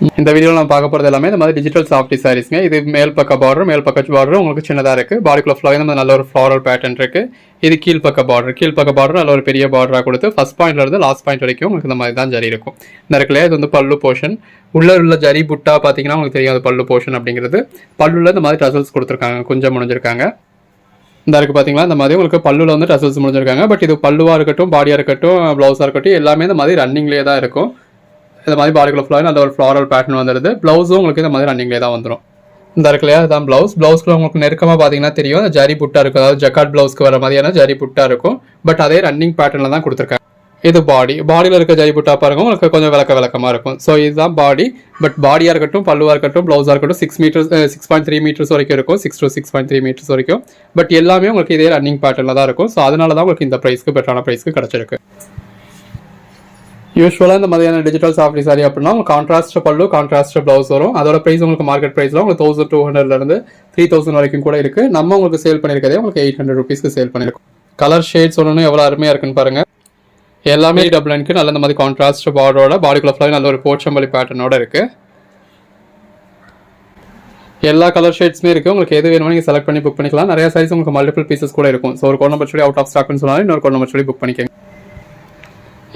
இந்த வீடியோவில் நம்ம பார்க்க போகிறது எல்லாமே இந்த மாதிரி டிஜிட்டல் சாஃப்டி சாரீஸ்ங்க. இது மேல் பக்க பார்டர் உங்களுக்கு சின்னதாக இருக்குது. பாடிக்குள்ள ஃபுல்லாக இந்த நல்ல ஒரு ஃப்ளாரல் பேட்டர்ன் இருக்குது. இது கீழ்ப்பக்க பார்டர் நல்ல ஒரு பெரிய பார்டராக கொடுத்து ஃபர்ஸ்ட் பாயிண்ட்ல இருந்து லாஸ்ட் பாயிண்ட் வரைக்கும் உங்களுக்கு இந்த மாதிரி தான் ஜரி இருக்கும். இந்த இருக்குல்லையா, இது வந்து பல்லு போர்ஷன். உள்ள ஜரி புட்டா பார்த்தீங்கன்னா உங்களுக்கு தெரியும் அது பல்லு போர்ஷன் அப்படிங்கிறது. பல்லுல இந்த மாதிரி டசல்ஸ் கொடுத்துருக்காங்க, கொஞ்சம் முடிஞ்சிருக்காங்க. இந்த இருக்குது பார்த்தீங்களா, இந்த மாதிரி உங்களுக்கு பல்லுல வந்து டசல்ஸ் முடிஞ்சிருக்காங்க. பட் இது பல்லுவாக இருக்கட்டும், பாடியாக இருக்கட்டும், ப்ளவுஸாக இருக்கட்டும், எல்லாமே இந்த மாதிரி ரன்னிங்லேயே தான் இருக்கும். இந்த மாதிரி பாடிக்குள்ள ஃபுல்லாக நல்ல ஒரு ஃப்ளாரல் பேட்டர்ன் வந்துடுது. ப்ளவுஸும் உங்களுக்கு இந்த மாதிரி ரன்னிங்லேயே தான் வந்துடும். இந்த இருக்குல்லையா, அதுதான் ப்ளவுஸ்க்குள்ள உங்களுக்கு நெருக்கமாக பார்த்தீங்கன்னா தெரியும் அந்த ஜரி புட்டா இருக்கும். அதாவது ஜக்கார்ட் ப்ளவுஸ்க்கு வர மாதிரியான ஜரி புட்டா இருக்கும். பட் அதே ரன்னிங் பேட்டர்னில் தான் கொடுத்துருக்காங்க. இது பாடியில் இருக்க ஜரி புட்டா பாருங்க, உங்களுக்கு கொஞ்சம் விளக்கமாக இருக்கும். ஸோ இதுதான் பாடி. பட் பாடியாக இருக்கட்டும், பல்லுவாக இருக்கட்டும், ப்ளவுஸாக இருக்கட்டும் 6.3 மீட்டர்ஸ் வரைக்கும் இருக்கும். 6 to 6.3 மீட்டர்ஸ் வரைக்கும். பட் எல்லாமே உங்களுக்கு இதே ரன்னிங் பேட்டர்னில் தான் இருக்கும். ஸோ அதனால தான் உங்களுக்கு இந்த ப்ரைஸ்க்கு பெட்டரான ப்ரைஸ்க்கு கிடச்சிருக்கு. யூஸ்வலாக இந்த மாதிரியான டிஜிட்டல் சாஃப்டி சாரி அப்படின்னா உங்களுக்கு கான்ட்ராஸ்ட் பல்லு, கான்ட்ராஸ்ட் ப்ளவுஸ் வரும். அதோட ப்ரைஸ் உங்களுக்கு மார்க்கெட் ப்ரைஸில் உங்களுக்கு 1200 3000 வரைக்கும் கூட இருக்குது. நம்ம உங்களுக்கு சேல் பண்ணியிருக்கதே உங்களுக்கு 800 rupeesக்கு சேல் பண்ணியிருக்கோம். கலர் ஷேட்ஸ் ஒன்று எவ்வளோ அருமையாக இருக்குன்னு பாருங்க. எல்லாமே டபுள் லைனுக்கு நல்ல இந்த மாதிரி கான்ட்ராஸ்ட் பார்டரோட பாடிக்குள்ள ஃபுல்லாக நல்ல ஒரு போச்சம்பள்ளி பேட்டர்னோட இருக்குது. எல்லா கலர் ஷேட்ஸுமே இருக்குது. உங்களுக்கு எது வேணுமோ நீங்கள் செலக்ட் பண்ணி புக் பண்ணிக்கலாம். நிறைய சைஸ் உங்களுக்கு மல்டிபிள் பீசஸ் கூட இருக்கும். ஸோ ஒரு கோட் நம்பர் சொல்லி அவுட் ஆஃப் ஸ்டாக்னு சொன்னாலும் இன்னொரு கோட் நம்பர் சொல்லி புக் பண்ணிக்கோங்க.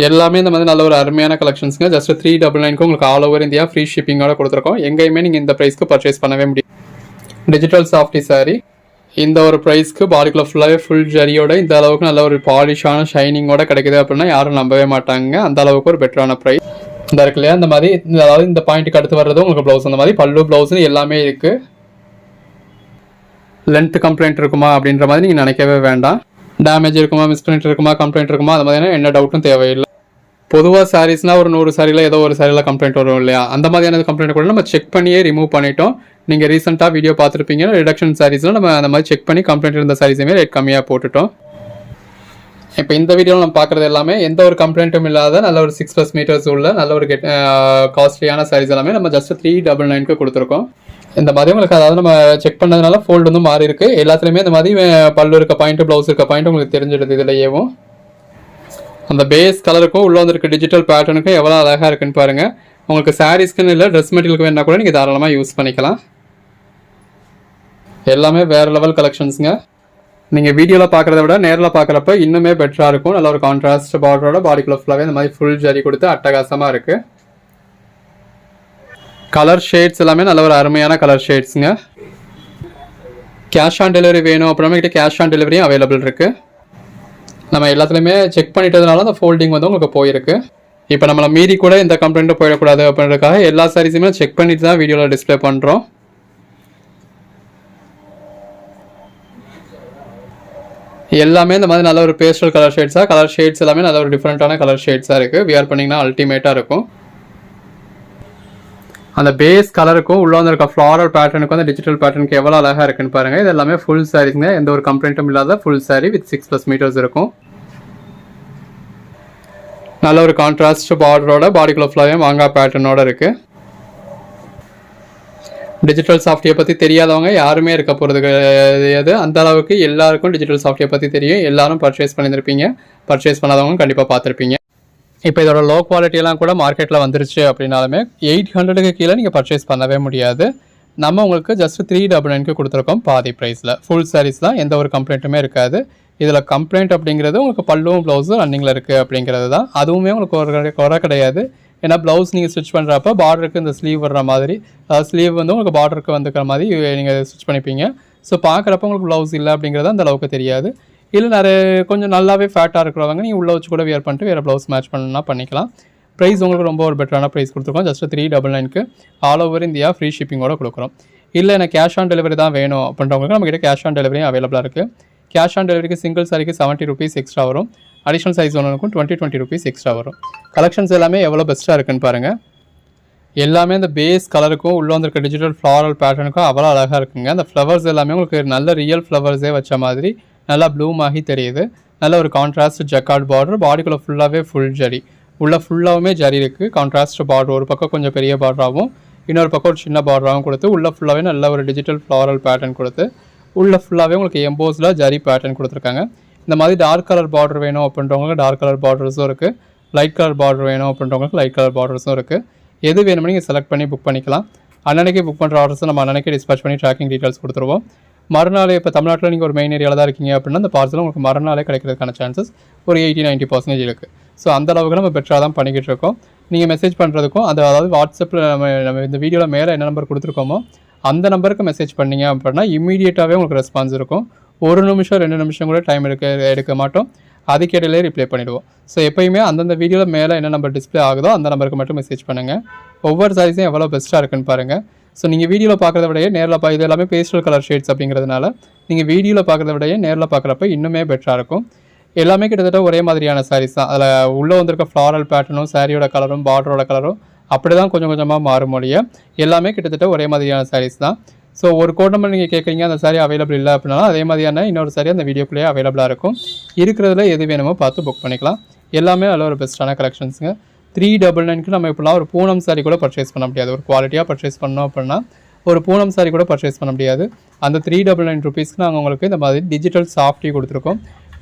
எல்லாமே இந்த மாதிரி நல்ல ஒரு அருமையான கலெக்ஷன்ஸ்ங்க. ஜஸ்ட் 399 உங்களுக்கு ஆல் ஓவர் இந்தியா ஃப்ரீ ஷிப்பிங்கோட கொடுத்துருக்கோம். எங்கேயுமே நீங்கள் இந்த ப்ரைஸ்க்கு பர்ச்சேஸ் பண்ணவே முடியும். டிஜிட்டல் சாஃப்டி சாரி இந்த ஒரு ப்ரைஸ்க்கு பாடிக்குள்ள ஃபுல்லாகவே ஃபுல் ஜரியோட இந்த அளவுக்கு நல்ல ஒரு பாலிஷான ஷைனிங்கோட கிடைக்குது அப்படின்னா யாரும் நம்பவே மாட்டாங்க. அந்த அளவுக்கு ஒரு பெட்டரான ப்ரைஸ் இந்த இருக்கு இல்லையா. அந்த மாதிரி அதாவது இந்த பாயிண்ட்டுக்கு அடுத்து வர்றது உங்களுக்கு ப்ளவுஸ் அந்த மாதிரி பல்லு ப்ளவுஸ்னு எல்லாமே இருக்குது. லென்த் கம்ப்ளைண்ட் இருக்குமா அப்படின்ற மாதிரி நீங்கள் நினைக்கவே வேண்டாம். டேமேஜ் இருக்குமா, மிஸ் பண்ணிட்டு இருக்குமா, கம்ப்ளைண்ட் இருக்குமா, அது மாதிரியான என்ன டவுட்டும் தேவையில்லை. பொதுவாக சாரீஸ்னால் ஒரு 100 சாரியில் ஏதோ ஒரு சாரியில் கம்ப்ளைண்ட் வரும் இல்லையா, அந்த மாதிரியான கம்ப்ளைண்ட் கூட நம்ம செக் பண்ணியே ரிமூவ் பண்ணிட்டோம். நீங்கள் ரீசெண்டாக வீடியோ பார்த்துருப்பீங்க, ரிடக்ஷன் சாரீஸில் நம்ம அந்த மாதிரி செக் பண்ணி கம்ப்ளைண்ட் இருந்த சாரீஸுமே ரேட் கம்மியாக போட்டுட்டோம். இப்போ இந்த வீடியோவில் நம்ம பார்க்குறது எல்லாமே எந்த ஒரு கம்ப்ளைண்ட்டும் இல்லாத நல்ல ஒரு 6+ மீட்டர்ஸ் உள்ள நல்ல ஒரு காஸ்ட்லியான சாரீஸ் எல்லாமே நம்ம ஜஸ்ட் 399க்கு கொடுத்துருக்கோம். இந்த மாதிரி உங்களுக்கு அதாவது நம்ம செக் பண்ணதுனால ஃபோல்டு வந்து மாறி இருக்கு. எல்லாத்துலேயுமே இந்த மாதிரி பல்லு இருக்க பாயிண்ட், ப்ளவுஸ் இருக்க பாயிண்ட் உங்களுக்கு தெரிஞ்சிடுது. இதுலையேவும் அந்த பேஸ் கலருக்கும் உள்ள வந்துருக்க டிஜிட்டல் பேட்டர்னுக்கும் எவ்வளோ அழகாக இருக்குன்னு பாருங்க. உங்களுக்கு சாரீஸ்க்குன்னு இல்லை, ட்ரெஸ் மெட்டீரியலுக்கு வேணா கூட நீங்கள் தாராளமாக யூஸ் பண்ணிக்கலாம். எல்லாமே வேற லெவல் கலெக்ஷன்ஸுங்க. நீங்கள் வீடியோவில் பார்க்குறத விட நேரில் பார்க்குறப்ப இன்னுமே பெட்டராக இருக்கும். நல்ல ஒரு கான்ட்ராஸ்ட் பார்டரோட பாடிக்குள்ள ஃபுல்லாகவே இந்த மாதிரி ஃபுல் ஜரி கொடுத்து அட்டகாசமாக இருக்குது. கலர் ஷேட்ஸ் எல்லாமே நல்ல ஒரு அருமையான கலர் ஷேட்ஸுங்க. கேஷ் ஆன் டெலிவரி வேணும் அப்படின்னா கிட்ட கேஷ் ஆன் டெலிவரியும் அவைலபிள் இருக்குது. நம்ம எல்லாத்துலேயுமே செக் பண்ணிட்டதுனால அந்த ஃபோல்டிங் வந்து உங்களுக்கு போயிருக்கு. இப்போ நம்மளை மீறி கூட இந்த கம்ப்ளைண்ட்டும் போயிடக்கூடாது அப்படின்றதுக்காக எல்லா சாரீஸுமே செக் பண்ணிட்டு தான் வீடியோவில் டிஸ்பிளே பண்ணுறோம். எல்லாமே இந்த மாதிரி நல்ல ஒரு பேஸ்டல் கலர் ஷேட்ஸ் எல்லாமே நல்ல ஒரு டிஃப்ரெண்ட்டான கலர் ஷேட்ஸாக இருக்குது. வியர் பண்ணிங்கன்னா அல்டிமேட்டாக இருக்கும். அந்த பேஸ் கலருக்கும் உள்ள வந்துருக்க ஃப்ளாரல் பேட்டர்னுக்கும் அந்த டிஜிட்டல் பேட்டர்னுக்கு எவ்வளோ அழகாக இருக்குன்னு பாருங்கள். இது எல்லாமே ஃபுல் சாரீஸ்ங்க. எந்த ஒரு கம்ப்ளைண்ட்டும் இல்லாத ஃபுல் சாரீ வித் 6+ மீட்டர்ஸ் இருக்கும். நல்ல ஒரு கான்ட்ராஸ்ட் பார்டரோட பாடிக்குள்ள ஃபுல்லாகவே மாங்காய் பேட்டர்னோட இருக்குது. டிஜிட்டல் சாஃப்ட்வேர் பற்றி தெரியாதவங்க யாருமே இருக்க போகிறது கிடையாது. அந்த அளவுக்கு எல்லாருக்கும் டிஜிட்டல் சாஃப்ட்வேர் பற்றி தெரியும். எல்லாரும் பர்ச்சேஸ் பண்ணியிருப்பீங்க. பர்ச்சேஸ் பண்ணாதவங்க கண்டிப்பாக பார்த்துருப்பீங்க. இப்போ இதோட லோ குவாலிட்டியெல்லாம் கூட மார்க்கெட்டில் வந்துருச்சு அப்படின்னாலுமே 800க்கு கீழே நீங்கள் பர்ச்சேஸ் பண்ணவே முடியாது. நம்ம உங்களுக்கு ஜஸ்ட் 399க்கு கொடுத்துருக்கோம் பாதி ப்ரைஸில். ஃபுல் சாரீஸ் தான், எந்த ஒரு கம்ப்ளைண்ட்டுமே இருக்காது. இதில் கம்ப்ளைண்ட் அப்படிங்கிறது உங்களுக்கு பல்லுவும் ப்ளவுஸும் ரன்னிங்கில் இருக்குது அப்படிங்கிறது தான். அதுவுமே உங்களுக்கு ஒரு குறை கிடையாது. ஏன்னா ப்ளவுஸ் நீங்கள் ஸ்டிச் பண்ணுறப்ப பார்டருக்கு இந்த ஸ்லீவ் வர்ற மாதிரி, அதாவது ஸ்லீவ் வந்து உங்களுக்கு பார்டருக்கு வந்துக்கிற மாதிரி நீங்கள் ஸ்டிச் பண்ணிப்பீங்க. ஸோ பார்க்குறப்ப உங்களுக்கு ப்ளவுஸ் இல்லை அப்படிங்கிறது அந்த அளவுக்கு தெரியாது. இல்லை நிறைய கொஞ்சம் நல்லாவே ஃபேட்டாக இருக்கிறவங்க நீங்கள் உள்ளே வச்சு கூட வியர் பண்ணிட்டு வேறு ப்ளவுஸ் மேட்ச் பண்ணால் பண்ணிக்கலாம். ப்ரைஸ் உங்களுக்கு ரொம்ப ஒரு பெட்டரான ப்ரைஸ் கொடுத்துருக்கோம். ஜஸ்ட் 399க்கு ஆல் ஓவர் இந்தியா ஃப்ரீ ஷிப்பிங்கோட கொடுக்குறோம். இல்லை எனக்கு கேஷ் ஆன் டெலிவரி தான் வேணும் அப்படின்றவங்களுக்கு நம்மகிட்ட கேஷ் ஆன் டெலிவரியும் அவைலபிளாக இருக்குது. கேஷ் ஆன் டெலிவரிக்கு சிங்கிள் சாரிக்கு 70 rupees எக்ஸ்ட்ரா வரும். அடிஷனல் சைஸ் ஒன்றுக்கும் 20 rupees எக்ஸ்ட்ரா வரும். கலெக்ஷன்ஸ் எல்லாமே எவ்வளோ பெஸ்ட்டாக இருக்குன்னு பாருங்கள். எல்லாமே இந்த பேஸ் கலருக்கும் உள்ளே வந்திருக்க டிஜிட்டல் ஃப்ளாரல் பேட்டர்னுக்கும் அவ்வளோ அழகாக இருக்குங்க. அந்த ஃப்ளவர்ஸ் எல்லாமே உங்களுக்கு நல்ல ரியல் ஃப்ளவர்ஸே வச்ச மாதிரி நல்லா ப்ளூம் ஆகி தெரியுது. நல்ல ஒரு கான்ட்ராஸ்ட் ஜக்கார்ட் பார்டர், பாடிக்குள்ளே ஃபுல்லாகவே ஃபுல் ஜரி, உள்ள ஃபுல்லாகவுமே ஜரி இருக்குது. கான்ட்ராஸ்ட் பார்டர் ஒரு பக்கம் கொஞ்சம் பெரிய பார்டராகவும் இன்னொரு பக்கம் ஒரு சின்ன பார்டராகவும் கொடுத்து உள்ள ஃபுல்லாகவே நல்ல ஒரு டிஜிட்டல் ஃப்ளாரல் பேட்டர்ன் கொடுத்து உள்ள ஃபுல்லாகவே உங்களுக்கு எம்போஸில் ஜரி பேட்டர்ன் கொடுத்துருக்காங்க. இந்த மாதிரி டார்க் கலர் பார்டர் வேணும் அப்படின்றவங்களுக்கு டார்க் கலர் பார்டர்ஸும் இருக்குது. லைட் கலர் பார்டர் வேணும் அப்படின்றவங்களுக்கு லைட் கலர் பார்டர்ஸும் இருக்குது. எது வேணுமோ நீங்கள் செலக்ட் பண்ணி புக் பண்ணிக்கலாம். அன்னன்னைக்கு புக் பண்ணுற ஆர்டர்ஸை நம்ம அன்னன்னைக்கு டிஸ்பேச் பண்ணி ட்ராக்கிங் டீட்டெயில்ஸ் கொடுத்துருவோம். மறுநாள் இப்போ தமிழ்நாட்டில் நீங்கள் ஒரு மெயின் ஏரியாவில் தான் இருக்கீங்க அப்படின்னா அந்த பார்சல் உங்களுக்கு மறுநாளே கிடைக்கிறதுக்கான சான்சஸ் ஒரு 80-90% இருக்குது. ஸோ அந்தளவுக்கு நம்ம பெட்டராக தான் பண்ணிக்கிட்டு இருக்கோம். நீங்கள் மெசேஜ் பண்ணுறதுக்கும் அதாவது வாட்ஸ்அப்பில் நம்ம இந்த வீடியோவில் மேலே என்ன நம்பர் கொடுத்துருக்கோமோ அந்த நம்பருக்கு மெசேஜ் பண்ணிங்க அப்படின்னா இம்மீடியட்டாகவே உங்களுக்கு ரெஸ்பான்ஸ் இருக்கும். 1 நிமிஷம் 2 நிமிஷம் கூட டைம் எடுக்க மாட்டோம். அதுக்கிடையிலே ரிப்ளை பண்ணிவிடுவோம். ஸோ எப்போயுமே அந்தந்த வீடியோவில் மேலே என்ன நம்பர் டிஸ்பிளே ஆகுதோ அந்த நம்பருக்கு மட்டும் மெசேஜ் பண்ணுங்கள். ஒவ்வொரு சாரீஸும் எவ்வளோ பெஸ்ட்டாக இருக்குன்னு பாருங்கள். ஸோ நீங்கள் வீடியோவில் பார்க்குறத விடையே நேரில் இது எல்லாமே பேஸ்டல் கலர் ஷேட்ஸ் அப்படிங்கிறதுனால நீங்கள் வீடியோவில் பார்க்குறத விடையே நேரில் பார்க்குறப்ப இன்னுமே பெட்டராக இருக்கும். எல்லாமே கிட்டத்தட்ட ஒரே மாதிரியான சாரீஸ் தான். அதில் உள்ளே வந்திருக்க ஃப்ளாரல் பேட்டர்னும் சாரியோட கலரும் பார்டரோட கலரும் அப்படி தான் கொஞ்சம் கொஞ்சமாக மாறும் மொழிய எல்லாமே கிட்டத்தட்ட ஒரே மாதிரியான சாரீஸ் தான். ஸோ ஒரு கோட் நம்பர் நீங்கள் கேட்குறீங்க அந்த சாரீ அவைலபிள் இல்லை அப்படின்னா அதே மாதிரியான இன்னொரு சாரீ அந்த வீடியோக்குள்ளேயே அவைலபிளாக இருக்கும். இருக்கிறதுல எது வேணுமோ பார்த்து புக் பண்ணிக்கலாம். எல்லாமே அதில் ஒரு பெஸ்ட்டான கலெக்ஷன்ஸுங்க. 399க்கு நம்ம இப்போலாம் ஒரு பூனம் சாரீ கூட பர்ச்சேஸ் பண்ண முடியாது. ஒரு குவாலிட்டியாக பர்ச்சேஸ் பண்ணோம் அப்படின்னா ஒரு பூனம் சாரீ கூட பர்ச்சேஸ் பண்ண முடியாது. அந்த 399 ருபீஸ்க்கு நாங்கள் உங்களுக்கு இந்த மாதிரி டிஜிட்டல் சாஃப்டி கொடுத்துருக்கோம்.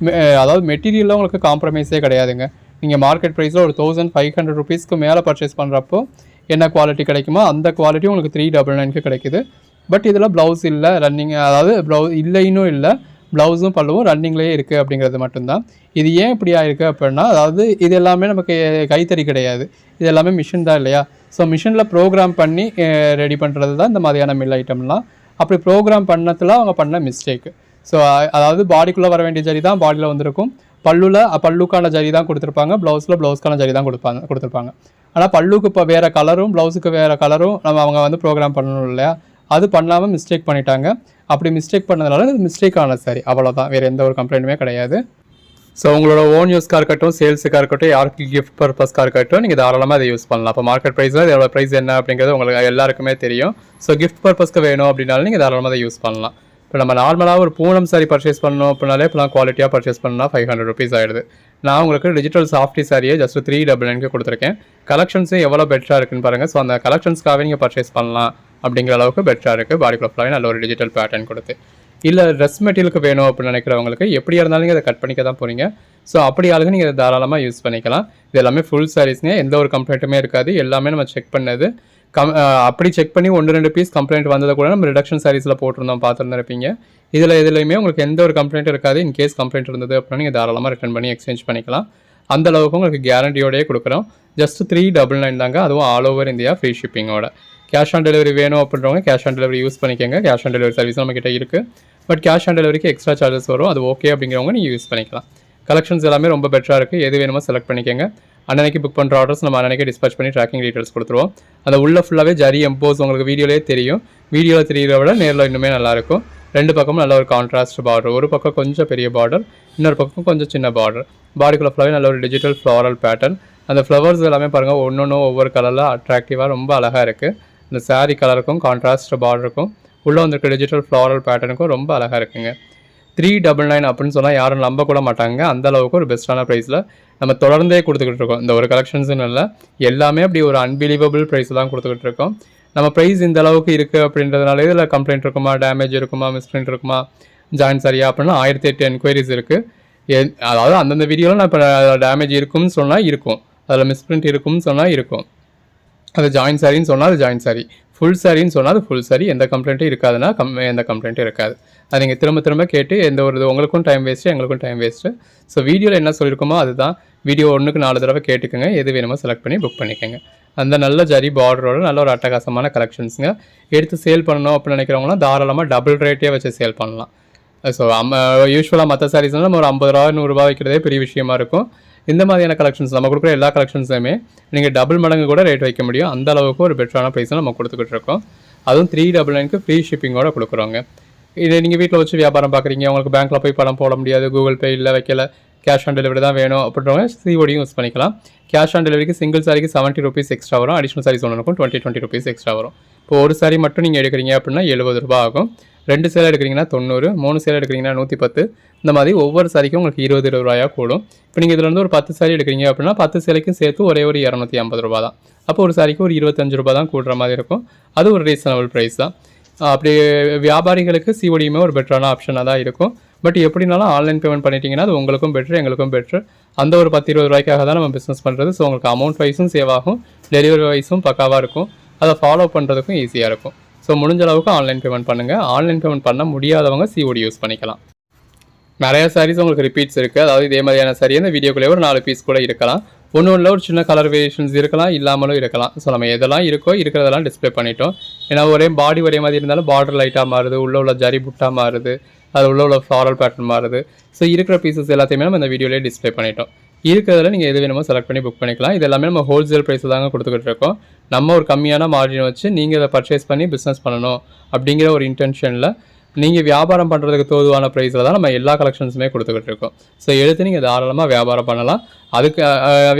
அதாவது மெட்டீரியலில் உங்களுக்கு காம்ப்ரமைஸே கிடையாதுங்க. நீங்கள் மார்க்கெட் ப்ரைஸில் ஒரு 1500 ருபீஸ்க்கு மேலே பர்ச்சேஸ் பண்ணுறப்போ என்ன குவாலிட்டி கிடைக்குமோ அந்த குவாலிட்டி உங்களுக்கு 399க்கு கிடைக்குது. பட் இதில் ப்ளவுஸ் இல்லை, ரன்னிங், அதாவது இல்லைன்னும் இல்லை, ப்ளவுஸும் பல்லுவும் ரன்னிங்லேயே இருக்குது அப்படிங்கிறது மட்டும்தான். இது ஏன் இப்படி ஆயிருக்கு அப்படின்னா அதாவது இது எல்லாமே நமக்கு கைத்தறி கிடையாது, இது எல்லாமே மிஷின் தான் இல்லையா. ஸோ மிஷினில் ப்ரோக்ராம் பண்ணி ரெடி பண்ணுறது தான் இந்த மாதிரியான மில் ஐட்டம்லாம். அப்படி ப்ரோக்ராம் பண்ணதில் அவங்க பண்ண மிஸ்டேக்கு. ஸோ அதாவது பாடிக்குள்ளே வர வேண்டிய ஜரி தான் பாடியில் வந்திருக்கும், பல்லுக்கான ஜரி தான் கொடுத்துருப்பாங்க, ப்ளவுஸ்க்கான ஜரி தான் கொடுத்துருப்பாங்க. ஆனால் பல்லுக்கு இப்போ வேறு கலரும் ப்ளவுஸுக்கு வேறு கலரும் அவங்க வந்து ப்ரோக்ராம் பண்ணணும் இல்லையா, அது பண்ணாமல் மிஸ்டேக் பண்ணிட்டாங்க. அப்படி மிஸ்டேக் பண்ணதுனால இது மிஸ்டேக் ஆனது சரி, அவ்வளோதான், வேறு எந்த ஒரு கம்ப்ளைண்ட்டுமே கிடையாது. ஸோ உங்களோட ஓன் யூஸ்க்காக இருக்கட்டும், சேல்ஸுக்காக இருக்கட்டும், யாருக்கு கிஃப்ட் பர்பஸ்க்காக இருக்கட்டும், நீங்கள் தாராளமாக அதை யூஸ் பண்ணலாம். அப்போ மார்க்கெட் ப்ரைஸில் இதோட ப்ரைஸ் என்ன அப்படிங்கிறது உங்களுக்கு எல்லாருக்குமே தெரியும். ஸோ கிஃப்ட் பர்பஸ்க்கு வேணும் அப்படின்னாலும் நீங்கள் தாராளமாக அதை யூஸ் பண்ணலாம். இப்போ நம்ம நார்மலாக ஒரு பூனம் சாரி பர்ச்சேஸ் பண்ணணும் அப்படின்னாலே இப்போலாம் குவாலிட்டியாக பர்ச்சேஸ் பண்ணால் 500 ருபீஸ் ஆகிடுது. நான் உங்களுக்கு டிஜிட்டல் சாஃப்டி சாரியை ஜஸ்ட் 399க்கு கொடுத்துருக்கேன். கலெக்ஷன்ஸும் எவ்வளோ பெட்டராக இருக்குன்னு பாருங்கள். ஸோ அந்த கலெக்ஷன்ஸ்க்காகவே நீங்கள் பர்ச்சேஸ் பண்ணலாம் அப்படிங்கிற அளவுக்கு பெட்டராக இருக்குது. பாடிக்குள்ள ஃபுல்லாகவே நல்ல ஒரு டிஜிட்டல் பேட்டர்ன் கொடுத்து. இல்லை ட்ரெஸ் மெட்டீரியலுக்கு வேணும் அப்படின்னு நினைக்கிறவங்களுக்கு எப்படியா இருந்தாலும் நீங்கள் அதை கட் பண்ணிக்க தான் போகிறீங்க. ஸோ அப்படி ஆளுங்க நீங்கள் தாராளமாக யூஸ் பண்ணிக்கலாம். இது எல்லாமே ஃபுல் சாரீஸ்ங்க, எந்த ஒரு கம்ப்ளைண்ட்டுமே இருக்காது. எல்லாமே நம்ம செக் பண்ணது. அப்படி செக் பண்ணி 1-2 பீஸ் கம்ப்ளைண்ட் வந்ததை கூட நம்ம ரிடக்ஷன் சாரீஸில் போட்டிருந்தோம், பார்த்துருந்துருப்பீங்க. எதுலையுமே உங்களுக்கு எந்த ஒரு கம்ப்ளைண்ட் இருக்காது. இன்கேஸ் கம்ப்ளைண்ட் இருந்தது அப்படின்னா நீங்கள் தாராளமாக ரிட்டர்ன் பண்ணி எக்ஸ்சேஞ்ச் பண்ணிக்கலாம். அந்த அளவுக்கு உங்களுக்கு கேரண்டியோடய கொடுக்குறோம். ஜஸ்ட் 399 தாங்க, அதுவும் ஆல் ஓவர் இந்தியா ஃப்ரீ ஷிப்பிங்கோட. கேஷ் ஆன் டெலிவரி வேணும் அப்படின்றவங்க கேஷ் ஆன் டெலிவரி யூஸ் பண்ணிக்கோங்க. கேஷ் ஆன் டெலிவரி சர்வீஸ் நம்மக்கிட்ட இருக்குது. பட் கேஷ் ஆன் டெலிவரிக்கு எக்ஸ்ட்ரா சார்ஜஸ் வரும், அது ஓகே அப்படிங்கிறவங்க நீங்கள் யூஸ் பண்ணிக்கலாம். கலெக்ஷன்ஸ் எல்லாமே ரொம்ப பெட்டராக இருக்குது. எது வேணுமோ செலக்ட் பண்ணிக்கோங்க. அன்னைக்கு புக் பண்ணுற ஆர்டர்ஸ் நம்ம அன்னைக்கு டிஸ்பேச் பண்ணி ட்ராக்கிங் டீட்டெயில்ஸ் கொடுத்துருவோம். அந்த உள்ள ஃபுல்லாகவே ஜரி எம்போஸ் உங்களுக்கு வீடியோலேயே தெரியும். வீடியோவில் தெரியிற விட நேரில் இன்னுமே நல்லாயிருக்கும். 2 பக்கமும் நல்ல ஒரு கான்ட்ராஸ்ட் பார்டர், ஒரு பக்கம் கொஞ்சம் பெரிய பார்டர், இன்னொரு பக்கம் கொஞ்சம் சின்ன பார்டர். பாடிக்குள்ள ஃபுல்லாகவே நல்ல ஒரு டிஜிட்டல் ஃப்ளாரல் பேட்டர்ன். அந்த ஃப்ளவர்ஸ் எல்லாமே பாருங்கள், ஒவ்வொன்றும் ஒவ்வொரு கலரில் அட்ராக்டிவாக ரொம்ப அழகாக இருக்குது. இந்த சாரீ கலருக்கும் கான்ட்ராஸ்ட் பார்டருக்கும் உள்ளே வந்திருக்க டிஜிட்டல் ஃப்ளாரல் பேட்டர்னுக்கும் ரொம்ப அழகாக இருக்குங்க. 399 அப்படின்னு சொன்னால் யாரும் நம்ப கூட மாட்டாங்க. அந்த அளவுக்கு ஒரு பெஸ்ட்டான ப்ரைஸில் நம்ம தொடர்ந்தே கொடுத்துக்கிட்டு இருக்கோம். இந்த ஒரு கலெக்ஷன்ஸுன்னு இல்லை, எல்லாமே அப்படி ஒரு அன்பிலீவபிள் ப்ரைஸ் தான் கொடுத்துக்கிட்டு இருக்கோம். நம்ம ப்ரைஸ் இந்த அளவுக்கு இருக்குது அப்படின்றதுனால இதில் கம்ப்ளைண்ட் இருக்குமா, டேமேஜ் இருக்குமா, மிஸ்பிரிண்ட் இருக்குமா, ஜாயின் சரியா அப்படின்னா 1008 என்கொயரிஸ் இருக்குது. அதாவது அந்தந்த வீடியோவில் நான் இப்போ டேமேஜ் இருக்கும்னு சொன்னால் இருக்கும், அதில் மிஸ்பிரிண்ட் இருக்கும்னு சொன்னால் இருக்கும், அது ஜாயின் சாரின்னு சொன்னால் அது ஜாயின் சாரி, ஃபுல் சாரின்னு சொன்னால் அது ஃபுல் சாரி. எந்த கம்ப்ளைண்ட்டும் இருக்காதுன்னா எந்த கம்ப்ளைண்ட்டும் இருக்காது. அது நீங்கள் திரும்ப கேட்டு எந்த ஒரு உங்களுக்கும் டைம் வேஸ்ட்டு, எங்களுக்கும் டைம் வேஸ்ட்டு. ஸோ வீடியோவில் என்ன சொல்லியிருக்கோமோ அதுதான். வீடியோ 1க்கு 4 தடவை கேட்டுக்கோங்க. எது வேணுமோ செலக்ட் பண்ணி புக் பண்ணிக்கோங்க. அந்த நல்ல ஜரி பார்டரோட நல்ல ஒரு அட்டகாசமான கலெக்ஷன்ஸுங்க. எடுத்து சேல் பண்ணணும் அப்படின்னு நினைக்கிறவங்களாம் தாராளமாக டபுள் ரேட்டே வச்சு சேல் பண்ணலாம். ஸோ யூஸ்வலாக மற்ற சாரீஸ்லாம் நம்ம ஒரு 50 ரூபா 100 ரூபா வைக்கிறதே பெரிய விஷயமா இருக்கும். இந்த மாதிரியான கலெக்ஷன்ஸ் நம்ம கொடுக்குற எல்லா கலெக்ஷன்ஸுமே நீங்கள் டபுள் மடங்கு கூட ரேட் வைக்க முடியும். அந்த அளவுக்கு ஒரு பெட்டரான ப்ரைஸை நம்ம கொடுத்துக்கிட்டு இருக்கோம். அதுவும் 399க்கு ஃப்ரீ ஷிப்பிங்கோட கொடுக்குறோங்க. இதை நீங்கள் வீட்டில் வச்சு வியாபாரம் பார்க்குறீங்க, உங்களுக்கு பேங்க்கில் போய் பணம் போட முடியாது, கூகுள் பே இல்லை வைக்கல, கேஷ் ஆன் டெலிவரி தான் வேணும் அப்படின்றவங்க சிஓடியும் யூஸ் பண்ணிக்கலாம். கேஷ் ஆன் டெலிவரிக்கு சிங்கிள் சாரிக்கு 70 ருபீஸ் எக்ஸ்ட்ரா வரும். அடிஷனல் சாரீஸ் ஒன்றுக்கும் 20 ருபீஸ் எக்ஸ்ட்ரா வரும். இப்போ ஒரு சாரி மட்டும் நீங்கள் எடுக்கிறீங்க அப்படின்னா 70 ரூபா ஆகும். 2 சேலை எடுக்கிறீங்கன்னா 90, 3 சேலை எடுக்கிறீங்கன்னா 110. இந்த மாதிரி ஒவ்வொரு சாரிக்கும் உங்களுக்கு 20 ரூபாயாக கூடும். இப்போ நீங்கள் இதில் வந்து ஒரு 10 சாரி எடுக்கிறீங்க அப்படின்னா 10 சேலைக்கும் சேர்த்து ஒரே ஒரு 250 ரூபா தான். அப்போ ஒரு சாரிக்கு ஒரு 25 ரூபா தான் கூடுற மாதிரி இருக்கும். அது ஒரு ரீசனபிள் ப்ரைஸ் தான். அப்படி வியாபாரிகளுக்கு சிஓடியுமே ஒரு பெட்டரான ஆப்ஷனாக தான் இருக்கும். பட் எப்படினாலும் ஆன்லைன் பேமெண்ட் பண்ணிட்டீங்கன்னா அது உங்களுக்கும் பெட்ரு, எங்களுக்கும் பெட்ரு. அந்த ஒரு 10-20 ரூபாய்க்காக தான் நம்ம பிஸ்னஸ் பண்ணுறது. ஸோ உங்களுக்கு அமௌண்ட் வைஸும் சேவ் ஆகும், டெலிவரி வைஸும் பக்காவாக இருக்கும், அதை ஃபாலோ பண்ணுறதுக்கும் ஈஸியாக இருக்கும். ஸோ முடிஞ்ச அளவுக்கு ஆன்லைன் பேமெண்ட் பண்ணுங்கள். ஆன்லைன் பேமெண்ட் பண்ண முடியாதவங்க சிஓடி யூஸ் பண்ணிக்கலாம். நிறையா சாரீஸ் உங்களுக்கு ரிப்பீட்ஸ் இருக்குது. அதாவது இதே மாதிரியான சாரி இந்த வீடியோக்குள்ளே ஒரு 4 பீஸ் கூட இருக்கலாம். ஒன்றில் ஒரு சின்ன கலர் வேரியேஷன்ஸ் இருக்கலாம், இல்லாமலும் இருக்கலாம். ஸோ நம்ம எதெல்லாம் இருக்கோ இருக்கிறதெல்லாம் டிஸ்பிளே பண்ணிட்டோம். ஏன்னா ஒரே பாடி ஒரே மாதிரி இருந்தாலும் பார்டர் லைட்டாக மாறுது, உள்ள ஜரி புட்டாக மாறுது, அது உள்ள ஃப்ளாரல் பேட்டர்ன் மாறுது. ஸோ இருக்கிற பீசஸ் எல்லாத்தையுமே நம்ம இந்த வீடியோலேயே டிஸ்பிளே பண்ணிட்டோம். இருக்கிறதுல நீங்கள் எது வேணுமோ செலக்ட் பண்ணி புக் பண்ணிக்கலாம். இது எல்லாமே நம்ம ஹோல்சேல் ப்ரைஸ் தாங்க கொடுத்துக்கிட்டு இருக்கோம். நம்ம ஒரு கம்மியான மார்ஜின் வச்சு நீங்கள் இதை பர்ச்சேஸ் பண்ணி பிஸ்னஸ் பண்ணணும் அப்படிங்கிற ஒரு இன்டென்ஷனில் நீங்கள் வியாபாரம் பண்ணுறதுக்கு தோதுவான ப்ரைஸில் தான் நம்ம எல்லா கலெக்ஷன்ஸுமே கொடுத்துக்கிட்டு இருக்கோம். ஸோ எடுத்து நீங்கள் தாராளமாக வியாபாரம் பண்ணலாம். அதுக்கு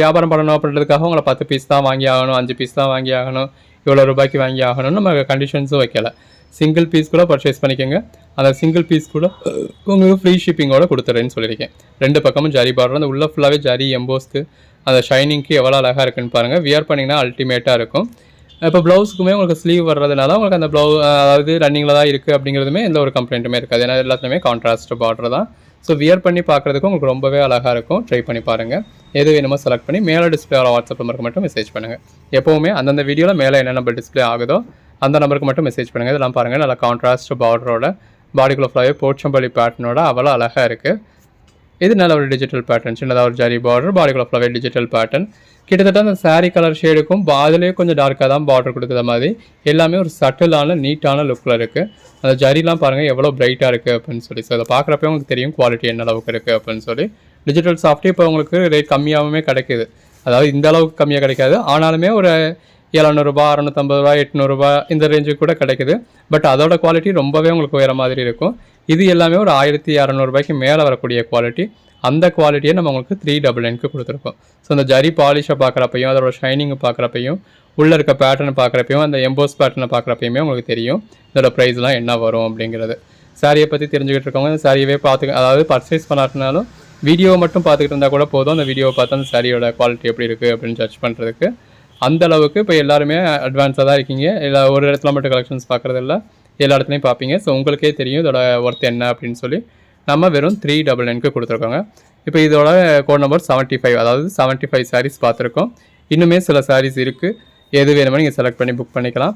வியாபாரம் பண்ணணும் அப்படின்றதுக்காக உங்களை 10 பீஸ் தான் வாங்கி ஆகணும், 5 பீஸ் தான் வாங்கி ஆகணும், இவ்வளோ ரூபாய்க்கு வாங்கி ஆகணும்னு நம்ம கண்டிஷன்ஸும் வைக்கலை. சிங்கிள் பீஸ் கூட பர்ச்சேஸ் பண்ணிக்கோங்க. அந்த சிங்கிள் பீஸ் கூட உங்களுக்கு ஃப்ரீ ஷிப்பிங்கோட கொடுத்துட்றேன்னு சொல்லியிருக்கேன். 2 பக்கமும் ஜரி பார்டர், அந்த உள்ள ஃபுல்லாகவே ஜரி எம்போஸ்க்கு அந்த ஷைனிங்க்கு எவ்வளோ அழகாக இருக்குன்னு பாருங்கள். வியர் பண்ணிங்கன்னா அல்டிமேட்டாக இருக்கும். இப்போ ப்ளவுஸுக்குமே உங்களுக்கு ஸ்லீவ் வர்றதுனால உங்களுக்கு அந்த அதாவது ரன்னிங்கில் தான் இருக்குது அப்படிங்கிறதுமே எந்த ஒரு கம்ப்ளைண்ட்டுமே இருக்காது. ஏன்னா எல்லாத்துலேயுமே கான்ட்ராஸ்ட் பார்டர் தான். ஸோ வியர் பண்ணி பார்க்குறதுக்கு உங்களுக்கு ரொம்பவே அழகாக இருக்கும். ட்ரை பண்ணி பாருங்கள். எது வேணுமோ செலக்ட் பண்ணி மேலே டிஸ்பிளே வாட்ஸ்அப் நம்பருக்கு மட்டும் மெசேஜ் பண்ணுங்கள். எப்போவுமே அந்தந்த வீடியோவில் மேலே என்ன நம்பர் டிஸ்பிளே ஆகுதோ அந்த நம்பருக்கு மட்டும் மெசேஜ் பண்ணுங்கள். இதெல்லாம் பாருங்கள், நல்லா கான்ட்ராஸ்ட் பார்டரோட பாடிக்குள்ள ஃபுல்லாகவே போச்சம்பள்ளி பேட்டர்னோட அவ்வளோ அழகாக இருக்குது. இது நல்ல ஒரு டிஜிட்டல் பேட்டர்ன், சின்னதாக ஒரு ஜரி பார்டர், பாடிக்குள்ள ஃபுல்லாகவே டிஜிட்டல் பேட்டர்ன். கிட்டத்தட்ட அந்த சாரீ கலர் ஷேடுக்கும் அதிலே கொஞ்சம் டார்க்காக தான் பார்டர் கொடுக்குற மாதிரி எல்லாமே ஒரு சட்டிலான நீட்டான லுக்கில் இருக்குது. அந்த ஜரிலாம் பாருங்கள் எவ்வளோ பிரைட்டாக இருக்குது அப்படின்னு சொல்லி. ஸோ அதை பார்க்குறப்ப உங்களுக்கு தெரியும் குவாலிட்டி என்ன அளவுக்கு இருக்குது அப்படின்னு சொல்லி. டிஜிட்டல் சாஃப்ட்வேர் இப்போ உங்களுக்கு ரேட் கம்மியாகவுமே கிடைக்கிது. அதாவது இந்த அளவுக்கு கம்மியாக கிடைக்காது, ஆனாலுமே ஒரு 700 ரூபா, 650 ரூபா, 800 ரூபா இந்த ரேஞ்சுக்கு கூட கிடைக்குது. பட் அதோட குவாலிட்டி ரொம்பவே உங்களுக்கு வேறு மாதிரி இருக்கும். இது எல்லாமே ஒரு 1600 ரூபாய்க்கு மேலே வரக்கூடிய குவாலிட்டி. அந்த குவாலிட்டியை நம்ம உங்களுக்கு 399க்கு கொடுத்துருக்கோம். ஸோ அந்த ஜரி பாலிஷை பார்க்குறப்பையும் அதோட ஷைனிங்கை பார்க்குறப்பையும் உள்ளே இருக்க பேட்டர்னை பார்க்குறப்பையும் அந்த எம்போஸ் பேட்டர்னை பார்க்குறப்பையுமே உங்களுக்கு தெரியும் இதோட ப்ரைஸ்லாம் என்ன வரும் அப்படிங்கிறது. சாரியை பற்றி தெரிஞ்சுக்கிட்டு இருக்கவங்க இந்த சாரியவே அதாவது பர்ச்சேஸ் பண்ணாட்டினாலும் வீடியோவை மட்டும் பார்த்துக்கிட்டு இருந்தால் கூட போதும். அந்த வீடியோவை பார்த்து அந்த சாரியோட குவாலிட்டி எப்படி இருக்குது அப்படின்னு ஜட்ஜ் பண்ணுறதுக்கு. அந்த அளவுக்கு இப்போ எல்லாருமே அட்வான்ஸாக தான் இருக்கீங்க. இல்லை ஒரு இடத்துல மட்டும் கலெக்ஷன்ஸ் பார்க்குறதில்ல, எல்லா இடத்துலையும் பார்ப்பீங்க. ஸோ உங்களுக்கே தெரியும் இதோட ஒர்த் என்ன அப்படின்னு சொல்லி. நம்ம வெறும் 399க்கு கொடுத்துருக்கோங்க. இப்போ இதோட கோட் நம்பர் 75, அதாவது 75 சாரீஸ் பார்த்துருக்கோம். இன்னுமே சில சாரீஸ் இருக்குது. எது வேணுமோ நீங்கள் செலக்ட் பண்ணி புக் பண்ணிக்கலாம்.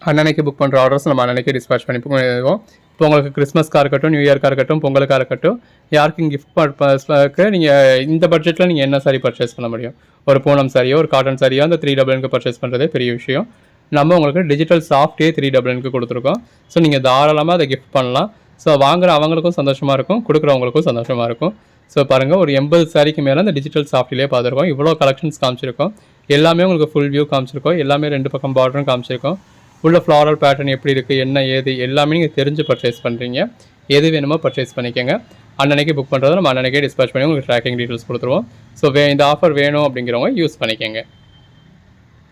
அன்னன்னைக்கு புக் பண்ணுற ஆர்டர்ஸ் நம்ம அன்னன்னைக்கு டிஸ்பேச் பண்ணி புக் பண்ணிடுவோம். இப்போ உங்களுக்கு கிறிஸ்மஸ்க்காக இருக்கட்டும், நியூ இயர்க்காக இருக்கட்டும், பொங்கலுக்காக இருக்கட்டும், யாருக்கும் கிஃப்ட் பர்பஸ்க்கு நீங்கள் இந்த பட்ஜெட்டில் நீங்கள் என்ன சாரி பர்ச்சேஸ் பண்ண முடியும்? ஒரு பூனம் சாரியோ ஒரு காட்டன் சாரியோ அந்த 399க்கு பர்ச்சேஸ் பண்ணுறதே பெரிய விஷயம். நம்ம உங்களுக்கு டிஜிட்டல் சாஃப்ட்வேர் 399க்கு கொடுத்துருக்கோம். ஸோ நீங்கள் தாராளமாக அதை கிஃப்ட் பண்ணலாம். ஸோ வாங்குகிற அவங்களுக்கும் சந்தோஷமாக இருக்கும், கொடுக்குறவங்களுக்கும் சந்தோஷமாக இருக்கும். ஸோ பாருங்கள், ஒரு 80 சாரிக்கு மேலே அந்த டிஜிட்டல் சாஃப்ட்வேர்லேயே பார்த்துருக்கோம். இவ்வளோ கலெக்ஷன்ஸ் காமிச்சிருக்கோம். எல்லாமே உங்களுக்கு ஃபுல் வியூ காமிச்சிருக்கோம். எல்லாமே 2 பக்கம் பார்டரும் காமிச்சிருக்கோம். உள்ள ஃப்ளாரல் பேட்டர்ன் எப்படி இருக்குது, என்ன ஏது எல்லாமே நீங்கள் தெரிஞ்சு பர்ச்சேஸ் பண்ணுறீங்க. எது வேணுமோ பர்ச்சேஸ் பண்ணிக்கோங்க. அன்னன்னைக்கு புக் பண்ணுறதை நம்ம அன்னன்னைக்கே டிஸ்பேச் பண்ணி உங்களுக்கு ட்ராக்கிங் டீட்டெயில்ஸ் கொடுத்துருவோம். ஸோ இந்த ஆஃபர் வேணும் அப்படிங்கிறவங்க யூஸ் பண்ணிக்கோங்க.